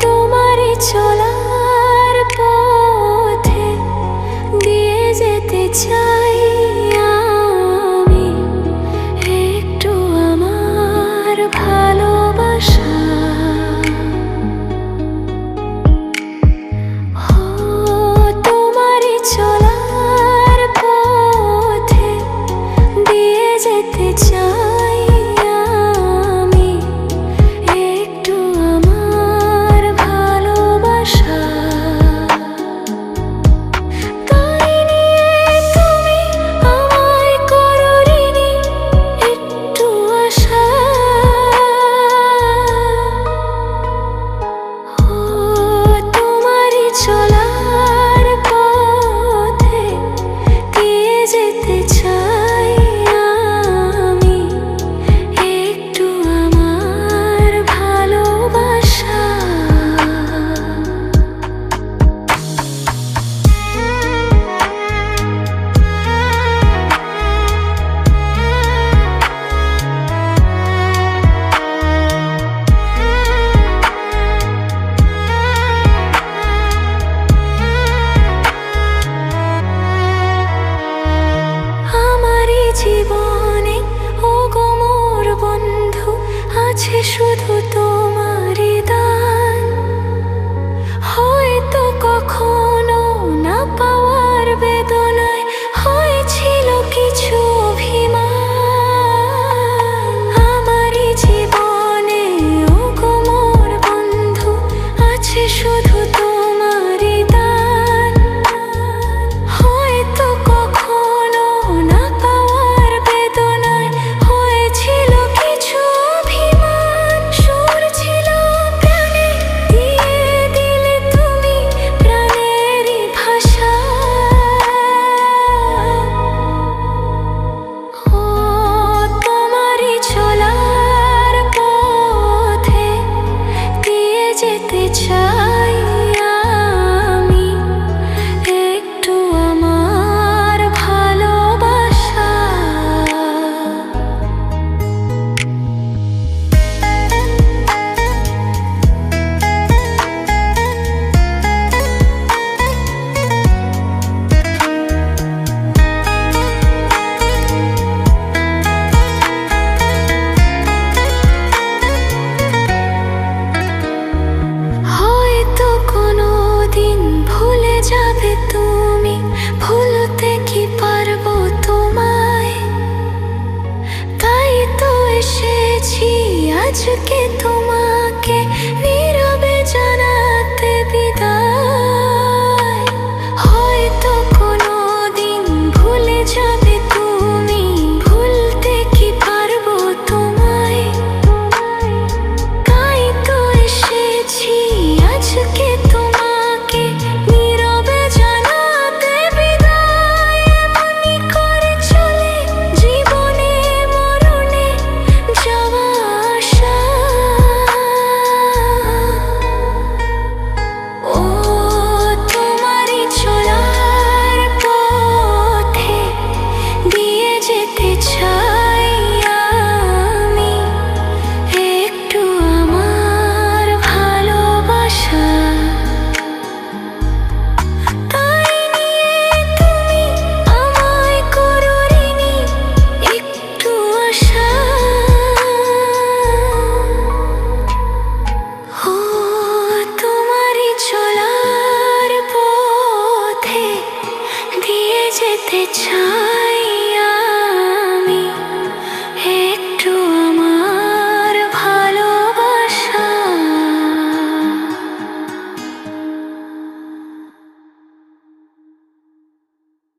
তোমারই চলার পথে দিয়ে যেতে চাই আমি একটু আমার ভালোবাসা। তোমারই চলার পথে দিয়ে যেতে চাই আমি একটু আমার ভালোবাসা। তাই নিয়ে তুমি আমায় করো ঋণী একটু আশা। তোমারই চলার পথে দিয়ে যেতে চাই আমি একটু আমার ভালোবাসা। আমারই জীবনে ওগো মোর বন্ধু আছে শুধু তোমারই দান। হয়তো কখনো না পাওয়ার বেদনায় হয়েছিল কিছু অভিমান। আমারই জীবনে ওগো মোর বন্ধু আছে শুধু তোমারই দান। হয়তো কখনো না পাওয়ার বেদনায় হয়েছিল কিছু অভিমান। সুর ছিল প্রাণে দিয়ে দিলে তুমি প্রাণেরই ভাষা। তোমারই চলার পথে দিয়ে যেতে চাই আমি একটু আমার ভালোবাসা। হয়তো কোনোদিন ভুলে যাবে তুমি, ভুলতে কি পারবো তোমায়? তাই তো এসেছি আজকে।